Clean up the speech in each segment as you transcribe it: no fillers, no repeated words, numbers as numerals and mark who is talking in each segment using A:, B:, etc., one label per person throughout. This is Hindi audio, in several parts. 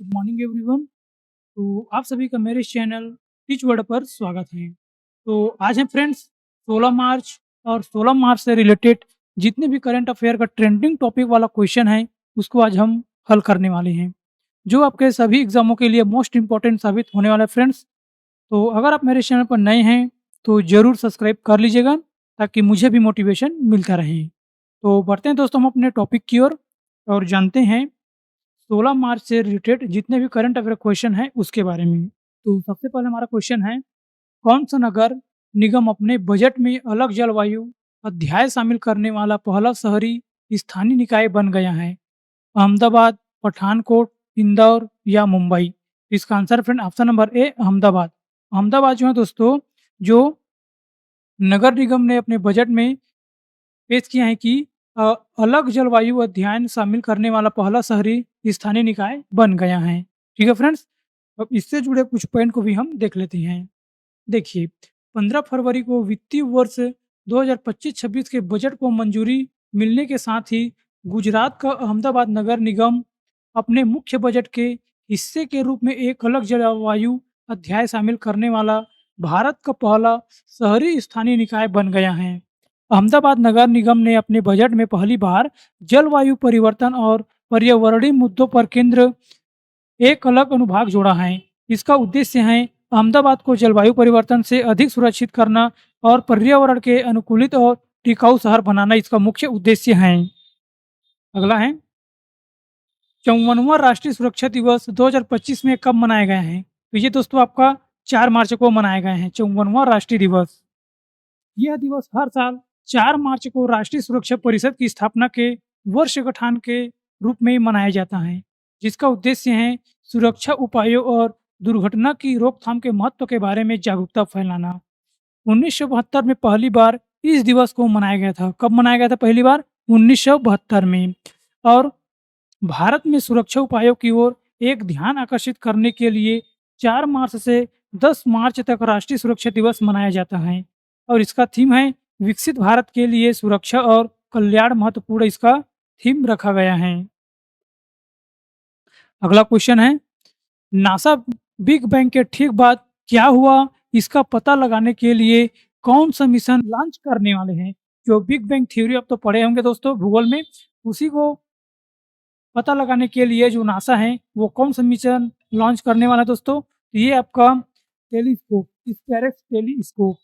A: Good morning everyone. तो आप सभी का मेरे इस चैनल टीच वर्ड पर स्वागत है। तो आज है फ्रेंड्स 16 मार्च और 16 मार्च से रिलेटेड जितने भी करंट अफेयर का ट्रेंडिंग टॉपिक वाला क्वेश्चन है उसको आज हम हल करने वाले हैं, जो आपके सभी एग्जामों के लिए मोस्ट इंपॉर्टेंट साबित होने वाला है फ्रेंड्स। तो अगर आप मेरे चैनल पर नए हैं तो ज़रूर सब्सक्राइब कर लीजिएगा ताकि मुझे भी मोटिवेशन मिलता रहे। तो बढ़ते हैं दोस्तों हम अपने टॉपिक की ओर और जानते हैं 16 मार्च से रिलेटेड जितने भी करंट अफेयर क्वेश्चन हैं उसके बारे में। तो सबसे पहले हमारा क्वेश्चन है, कौन सा नगर निगम अपने बजट में अलग जलवायु अध्याय शामिल करने वाला पहला शहरी स्थानीय निकाय बन गया है? अहमदाबाद, पठानकोट, इंदौर या मुंबई? इसका answer friend option number A Ahmedabad. Ahmedabad जो है दोस्तों, जो नगर निगम ने अपने बजट में पेश किया है कि अ, अलग जलवायु अध्ययन शामिल करने वाला पहला शहरी स्थानीय निकाय बन गया है। ठीक है फ्रेंड्स, अब इससे जुड़े कुछ पॉइंट को भी हम देख लेते हैं। देखिए, 15 फरवरी को वित्तीय वर्ष 2025-26 के बजट को मंजूरी मिलने के साथ ही गुजरात का अहमदाबाद नगर निगम अपने मुख्य बजट के हिस्से के रूप में एक अलग जलवायु अध्याय शामिल करने वाला भारत का पहला शहरी स्थानीय निकाय बन गया है। अहमदाबाद नगर निगम ने अपने बजट में पहली बार जलवायु परिवर्तन और पर्यावरणीय मुद्दों पर केंद्र एक अलग अनुभाग जोड़ा है। इसका उद्देश्य है अहमदाबाद को जलवायु परिवर्तन से अधिक सुरक्षित करना और पर्यावरण के अनुकूलित और टिकाऊ शहर बनाना इसका मुख्य उद्देश्य है। अगला है, 54वां राष्ट्रीय सुरक्षा दिवस 2025 में कब मनाया गया है? तो ये दोस्तों आपका 4 मार्च को मनाया गया है 54वां राष्ट्रीय दिवस। यह दिवस हर साल 4 मार्च को राष्ट्रीय सुरक्षा परिषद की स्थापना के वर्षगांठ के रूप में मनाया जाता है, जिसका उद्देश्य है सुरक्षा उपायों और दुर्घटना की रोकथाम के महत्व के बारे में जागरूकता फैलाना। 1972 में पहली बार इस दिवस को मनाया गया था। कब मनाया गया था पहली बार? 1972 में। और भारत में सुरक्षा उपायों की ओर एक ध्यान आकर्षित करने के लिए 4 मार्च से 10 मार्च तक राष्ट्रीय सुरक्षा दिवस मनाया जाता है और इसका थीम है विकसित भारत के लिए सुरक्षा और कल्याण महत्वपूर्ण, इसका थीम रखा गया है। अगला क्वेश्चन है, नासा बिग बैंग के ठीक बाद क्या हुआ, इसका पता लगाने के लिए कौन सा मिशन लॉन्च करने वाले हैं? जो बिग बैंग थ्योरी आप तो पढ़े होंगे दोस्तों भूगोल में, उसी को पता लगाने के लिए जो नासा है वो कौन सा मिशन लॉन्च करने वाला है दोस्तों? तो ये आपका टेलीस्कोप, स्पेरेक्स टेलीस्कोप।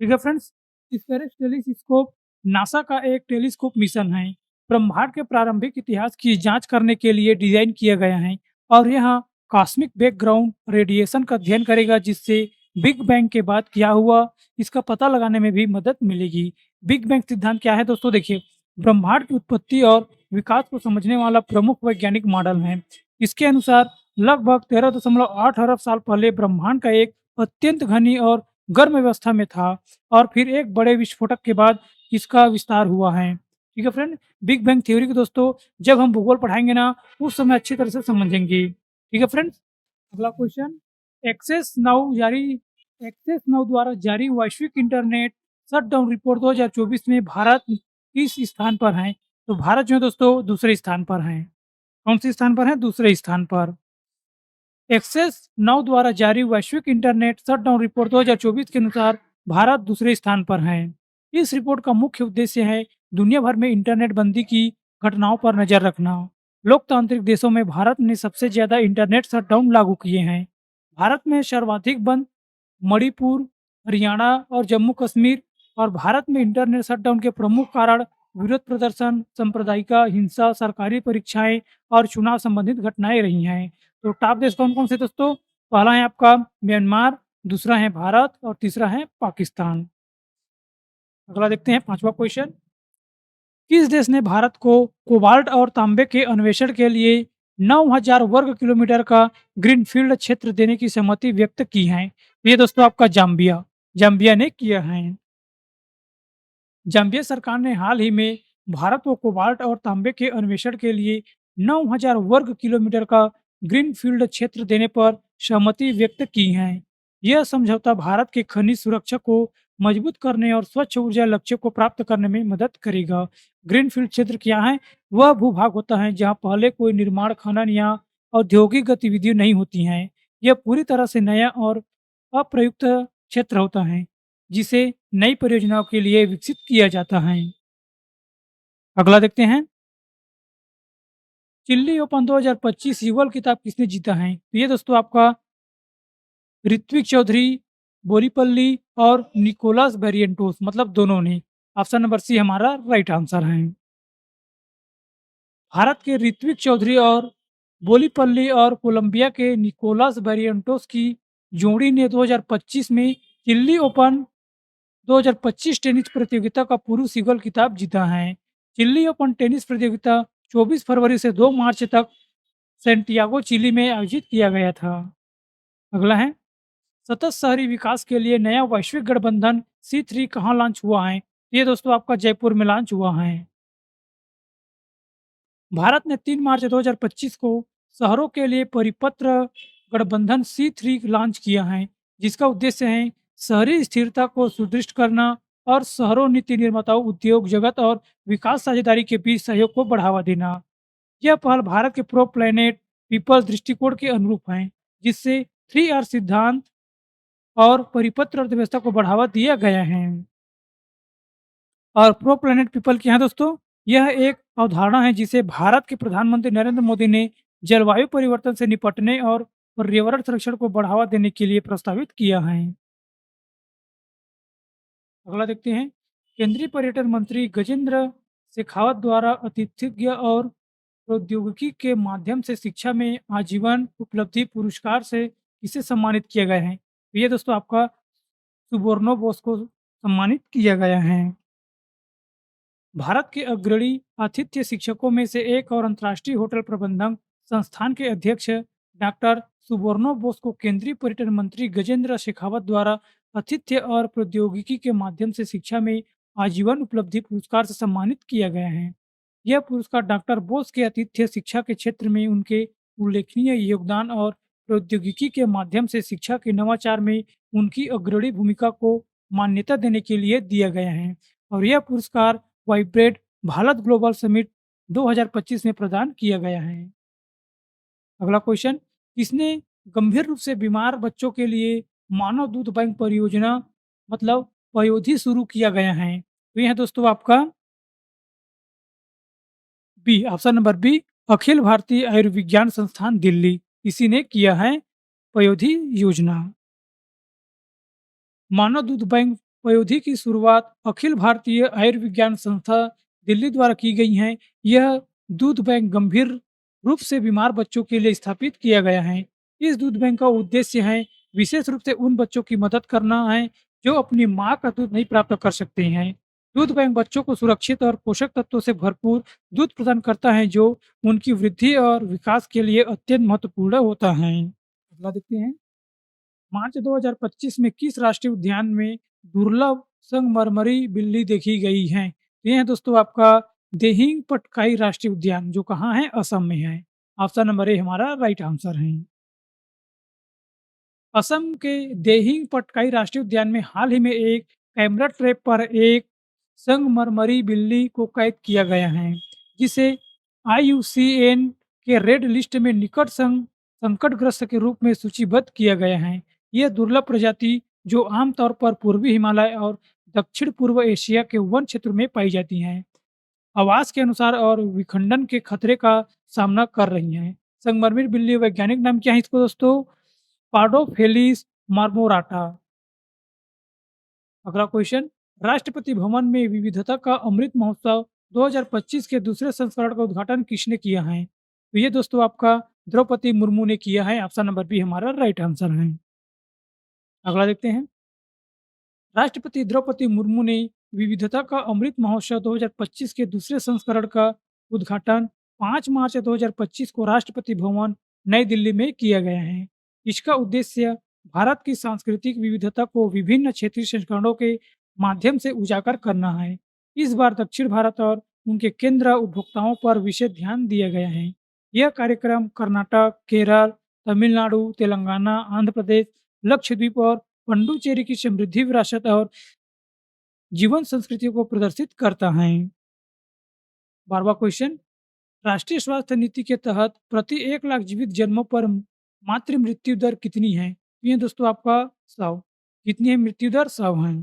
A: ठीक है फ्रेंड्स, स्पेरेक्स टेलीस्कोप नासा का एक टेलीस्कोप मिशन है। ब्रह्मांड के प्रारंभिक इतिहास की जांच करने के लिए डिजाइन किया गया है और यह कॉस्मिक बैकग्राउंड रेडिएशन का अध्ययन करेगा, जिससे बिग बैंग के बाद क्या हुआ इसका पता लगाने में भी मदद मिलेगी। बिग बैंग सिद्धांत क्या है दोस्तों? देखिए, ब्रह्मांड की उत्पत्ति और विकास को समझने वाला प्रमुख वैज्ञानिक मॉडल है। इसके अनुसार लगभग 13.8 अरब साल पहले ब्रह्मांड का एक अत्यंत घनी और गर्म व्यवस्था में था और फिर एक बड़े विस्फोटक के बाद इसका विस्तार हुआ है। ठीक है फ्रेंड, बिग बैंग थ्योरी को दोस्तों जब हम भूगोल पढ़ाएंगे ना उस समय अच्छी तरह से समझेंगे। ठीक है फ्रेंड्स, अगला क्वेश्चन, एक्सेस नाउ जारी एक्सेस नाउ द्वारा जारी वैश्विक इंटरनेट शटडाउन रिपोर्ट 2024 में भारत किस स्थान पर है? तो भारत जो है दोस्तों दूसरे स्थान पर है। कौन से स्थान पर है? दूसरे स्थान पर। एक्सेस नाउ द्वारा जारी वैश्विक इंटरनेट शटडाउन रिपोर्ट 2024 के अनुसार भारत दूसरे स्थान पर है। इस रिपोर्ट का मुख्य उद्देश्य है दुनिया भर में इंटरनेट बंदी की घटनाओं पर नजर रखना। लोकतांत्रिक देशों में भारत ने सबसे ज्यादा इंटरनेट शटडाउन लागू किए हैं। भारत में सर्वाधिक बंद मणिपुर, हरियाणा और जम्मू कश्मीर और भारत में इंटरनेट शटडाउन के प्रमुख कारण विरोध प्रदर्शन, सांप्रदायिक हिंसा, सरकारी परीक्षाएं और चुनाव संबंधित घटनाएं रही हैं। तो टॉप देश कौन कौन से दोस्तों? पहला है आपका म्यांमार, दूसरा है भारत और तीसरा है पाकिस्तान। अगला देखते हैं पांचवा क्वेश्चन, किस देश ने भारत को कोबाल्ट और तांबे के अन्वेषण के लिए 9,000 वर्ग किलोमीटर का ग्रीनफील्ड क्षेत्र देने की सहमति व्यक्त की है? ये दोस्तों आपका जाम्बिया जाम्बिया ने किया है। जाम्बिया सरकार ने हाल ही में भारत को कोबाल्ट और तांबे के अन्वेषण के लिए 9,000 वर्ग किलोमीटर का ग्रीनफील्ड क्षेत्र देने पर सहमति व्यक्त की है। यह समझौता भारत के खनिज सुरक्षा को मजबूत करने और स्वच्छ ऊर्जा लक्ष्य को प्राप्त करने में मदद करेगा। ग्रीनफील्ड क्षेत्र क्या है? वह भूभाग होता है जहां पहले कोई निर्माण, खनन या औद्योगिक गतिविधियाँ नहीं होती हैं। यह पूरी तरह से नया और अप्रयुक्त क्षेत्र होता है, जिसे नई परियोजनाओं के लिए विकसित किया जाता है। अगला देखते हैं, चिल्ली ओपन 2025 युगल खिताब किसने जीता है? तो ये दोस्तों आपका ऋत्विक चौधरी, बोरीपल्ली और निकोलस बेरिएंटोस मतलब दोनों ने। ऑप्शन नंबर सी हमारा राइट आंसर है। भारत के ऋत्विक चौधरी और बोलीपल्ली और कोलंबिया के निकोलस बेरिएंटोस की जोड़ी ने 2025 में चिल्ली ओपन 2025 टेनिस प्रतियोगिता का पुरुष युगल खिताब जीता है। चिल्ली ओपन टेनिस प्रतियोगिता 24 फरवरी से 2 मार्च तक सैंटियागो, चिली में आयोजित किया गया था। अगला है, सतत शहरी विकास के लिए नया वैश्विक गठबंधन C3 कहाँ लॉन्च हुआ है? ये दोस्तों आपका जयपुर में लॉन्च हुआ है। भारत ने 3 मार्च 2025 को शहरों के लिए परिपत्र गठबंधन C3 लॉन्च किया है, जिसका उद्देश्य है शहरी स्थिरता को सुदृढ़ करना और शहरों नीति निर्माताओं, उद्योग जगत और विकास साझेदारी के बीच सहयोग को बढ़ावा देना। यह पहल भारत के प्रो प्लेनेट पीपल्स दृष्टिकोण के अनुरूप है, जिससे 3R सिद्धांत और परिपत्र अर्थव्यवस्था को बढ़ावा दिया गया है। और प्रो प्लैनेट पीपल क्या है दोस्तों? यह एक अवधारणा है जिसे भारत के प्रधानमंत्री नरेंद्र मोदी ने जलवायु परिवर्तन से निपटने और पर्यावरण संरक्षण को बढ़ावा देने के लिए प्रस्तावित किया है। अगला देखते हैं, केंद्रीय पर्यटन मंत्री गजेंद्र शेखावत द्वारा आतिथ्य और प्रौद्योगिकी के माध्यम से शिक्षा में आजीवन उपलब्धि पुरस्कार से किसे सम्मानित किया गया है? तो ये दोस्तों आपका सुबोर्नो बोस को सम्मानित किया गया है। भारत के अग्रणी आतिथ्य शिक्षकों में से एक और अंतर्राष्ट्रीय होटल प्रबंधन संस्थान के अध्यक्ष डॉक्टर सुबोर्नो बोस को केंद्रीय पर्यटन मंत्री गजेंद्र शेखावत द्वारा आतिथ्य और प्रौद्योगिकी के माध्यम से शिक्षा में आजीवन उपलब्धि पुरस्कार से सम्मानित किया गया है। यह पुरस्कार डॉक्टर बोस के आतिथ्य शिक्षा के क्षेत्र में उनके उल्लेखनीय योगदान और प्रौद्योगिकी के माध्यम से शिक्षा के नवाचार में उनकी अग्रणी भूमिका को मान्यता देने के लिए दिया गया है। और यह पुरस्कार वाइब्रेट भारत ग्लोबल समिट 2025 में प्रदान किया गया है। अगला क्वेश्चन, किसने गंभीर रूप से बीमार बच्चों के लिए मानव दूध बैंक परियोजना मतलब पयोधी शुरू किया गया है? तो यह है दोस्तों आपका B, option number B, Akhil Bharatiya Ayurvigyan संस्थान दिल्ली, इसी ने किया है पयोधी योजना। मानव दूध बैंक पयोधी की शुरुआत अखिल भारतीय आयुर्विज्ञान संस्था दिल्ली द्वारा की गई है। यह दूध बैंक गंभीर रूप से बीमार बच्चों के लिए स्थापित किया गया है। इस दूध बैंक का उद्देश्य है विशेष रूप से उन बच्चों की मदद करना है जो अपनी माँ का दूध नहीं प्राप्त कर सकते हैं। दूध बैंक बच्चों को सुरक्षित और पोषक तत्वों से भरपूर दूध प्रदान करता है जो उनकी वृद्धि और विकास के लिए अत्यंत महत्वपूर्ण होता है। अगला देखते हैं, मार्च 2025 में किस राष्ट्रीय उद्यान में दुर्लभ संगमरमरी बिल्ली देखी गई है? तो ये है दोस्तों आपका देहिंग पटकाई राष्ट्रीय उद्यान, जो कहाँ है? असम में है। ऑप्शन नंबर ए हमारा राइट आंसर है। असम के देहिंग पटकाई राष्ट्रीय उद्यान में हाल ही में एक कैमरा ट्रैप पर एक संगमरमरी बिल्ली को कैद किया गया है, जिसे IUCN के रेड लिस्ट में निकट संकटग्रस्त के रूप में सूचीबद्ध किया गया है। यह दुर्लभ प्रजाति जो आमतौर पर पूर्वी हिमालय और दक्षिण पूर्व एशिया के वन क्षेत्र में पाई जाती हैं, आवास के अनुसार और विखंडन के खतरे का सामना कर रही हैं। संगमरमर बिल्ली वैज्ञानिक नाम क्या है इसको दोस्तों? पाडोफेलिस मार्मोराटा। अगला क्वेश्चन, राष्ट्रपति भवन में विविधता का अमृत महोत्सव 2025 के दूसरे संस्करण का उद्घाटन किसने किया है? तो ये दोस्तों आपका द्रौपदी मुर्मू ने किया है। ऑप्शन नंबर बी हमारा राइट आंसर है। अगला देखते हैं, राष्ट्रपति द्रौपदी मुर्मू ने विविधता का अमृत महोत्सव 2025 के दूसरे संस्करण का उद्घाटन 5 मार्च 2025 को राष्ट्रपति भवन नई दिल्ली में किया गया है। इसका उद्देश्य भारत की सांस्कृतिक विविधता को विभिन्न क्षेत्रीय संस्करणों के माध्यम से उजागर करना है। इस बार दक्षिण भारत और उनके केंद्र उपभोक्ताओं पर विशेष ध्यान दिया गया है। यह कार्यक्रम कर्नाटक, केरल, तमिलनाडु, तेलंगाना, आंध्र प्रदेश, लक्षद्वीप और पुडुचेरी की समृद्धि विरासत और जीवन संस्कृतियों को प्रदर्शित करता है। 12वां क्वेश्चन, राष्ट्रीय स्वास्थ्य नीति के तहत प्रति 1 लाख जीवित जन्मों पर मातृ मृत्यु दर कितनी है? ये दोस्तों आपका 100। कितनी है मृत्यु दर? 100 है।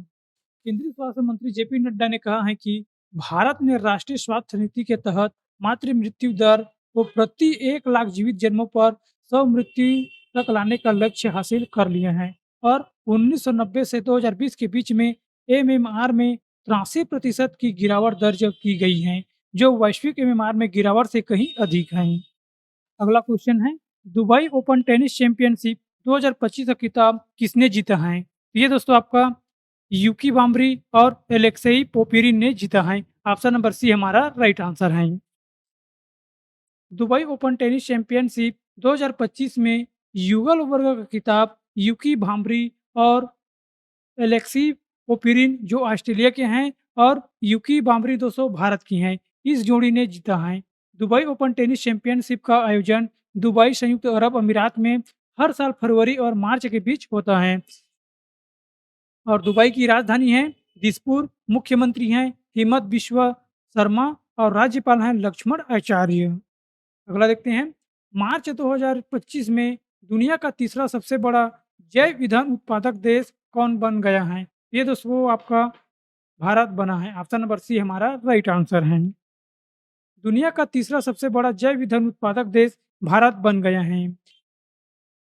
A: केंद्रीय स्वास्थ्य मंत्री जेपी नड्डा ने कहा है कि भारत ने राष्ट्रीय स्वास्थ्य नीति के तहत मातृ मृत्यु दर को प्रति 1 लाख जीवित जन्मों पर 100 मृत्यु तक लाने का लक्ष्य हासिल कर लिया है और 1990 से 2020 के बीच में एमएमआर में 83% की गिरावट दर्ज की गई है, जो वैश्विक एमएमआर में गिरावट से कहीं अधिक है। अगला क्वेश्चन है, दुबई ओपन टेनिस चैंपियनशिप 2025 का खिताब किसने जीता है? ये दोस्तों आपका यूकी बाम्बरी और एलेक्सेई पोपिरिन ने जीता है। ऑप्शन नंबर सी हमारा राइट आंसर है। दुबई ओपन टेनिस चैंपियनशिप 2025 में युगल वर्ग का खिताब यूकी भाम्बरी और एलेक्सी पोपिरिन जो ऑस्ट्रेलिया के हैं और यूकी बाम्बरी 200 भारत की हैं, इस जोड़ी ने जीता है। दुबई ओपन टेनिस चैंपियनशिप का आयोजन दुबई संयुक्त अरब अमीरात में हर साल फरवरी और मार्च के बीच होता है और दुबई की राजधानी है दिसपुर। मुख्यमंत्री हैं हिमंत बिश्व शर्मा और राज्यपाल हैं लक्ष्मण आचार्य। अगला देखते हैं, मार्च 2025 में दुनिया का तीसरा सबसे बड़ा जैव ईंधन उत्पादक देश कौन बन गया है? ये दोस्तों आपका भारत बना है। ऑप्शन नंबर सी हमारा राइट आंसर है। दुनिया का तीसरा सबसे बड़ा जैव ईंधन उत्पादक देश भारत बन गया है।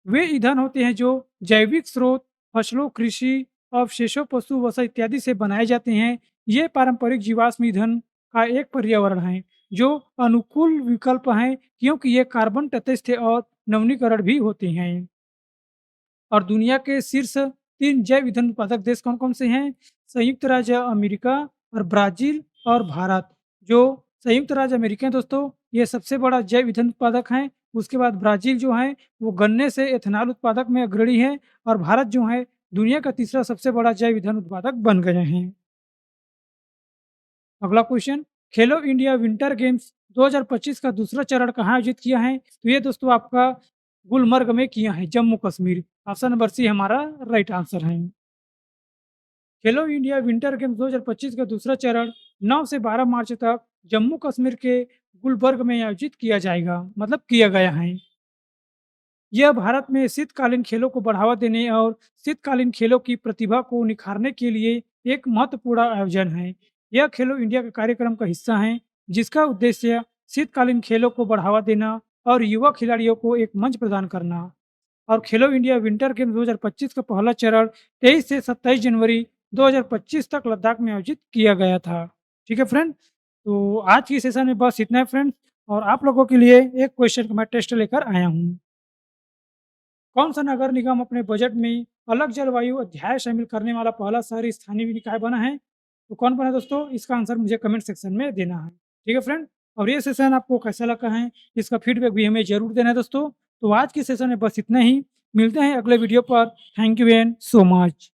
A: वे ईंधन होते हैं जो जैविक स्रोत, फसलों, कृषि अवशेषों, पशु वसा इत्यादि से बनाए जाते हैं। ये पारंपरिक जीवाश्म ईंधन का एक पर्यावरण है जो अनुकूल विकल्प है क्योंकि ये कार्बन तटस्थ और नवीनीकरण भी होते हैं। और दुनिया के शीर्ष 3 जैव ईंधन उत्पादक देश कौन-कौन से हैं? संयुक्त राज्य अमेरिका और ब्राज़ील और भारत। जो संयुक्त राज्य अमेरिका है दोस्तों, ये सबसे बड़ा जैव ईंधन उत्पादक हैं। उसके बाद ब्राज़ील जो है, वो गन्ने से एथेनॉल उत्पादक में अग्रणी है और भारत जो है, दुनिया का तीसरा सबसे बड़ा जैव ईंधन उत्पादक बन गए हैं। अगला क्वेश्चन, खेलो इंडिया विंटर गेम्स 2025 का दूसरा चरण कहाँ आयोजित किया है? तो ये दोस्तों आपका गुलमर्ग में किया है, Jammu Kashmir. Option number C हमारा राइट आंसर है। खेलो इंडिया विंटर गेम्स 2025 का दूसरा चरण 9 से 12 मार्च तक जम्मू कश्मीर के गुलबर्ग में आयोजित किया जाएगा, मतलब किया गया है। यह भारत में शीतकालीन खेलों को बढ़ावा देने और शीतकालीन खेलों की प्रतिभा को निखारने के लिए एक महत्वपूर्ण आयोजन है। यह खेलो इंडिया के कार्यक्रम का हिस्सा है, जिसका उद्देश्य शीतकालीन खेलों को बढ़ावा देना और युवा खिलाड़ियों को एक मंच प्रदान करना। और खेलो इंडिया विंटर गेम्स 2025 का पहला चरण 23 से 27 जनवरी 2025 तक लद्दाख में आयोजित किया गया था। ठीक है फ्रेंड, तो आज की सेशन में बस इतना है फ्रेंड्स। और आप लोगों के लिए एक क्वेश्चन का मैं टेस्ट लेकर आया हूँ। कौन सा नगर निगम अपने बजट में अलग जलवायु अध्याय शामिल करने वाला पहला शहरी स्थानीय निकाय बना है? तो कौन बना दोस्तों? इसका आंसर मुझे कमेंट सेक्शन में देना है। ठीक है फ्रेंड, और ये सेशन आपको कैसा लगा है, इसका फीडबैक भी हमें जरूर देना है दोस्तों। तो आज की सेशन में बस इतना ही। मिलते हैं अगले वीडियो पर। Thank you and so much.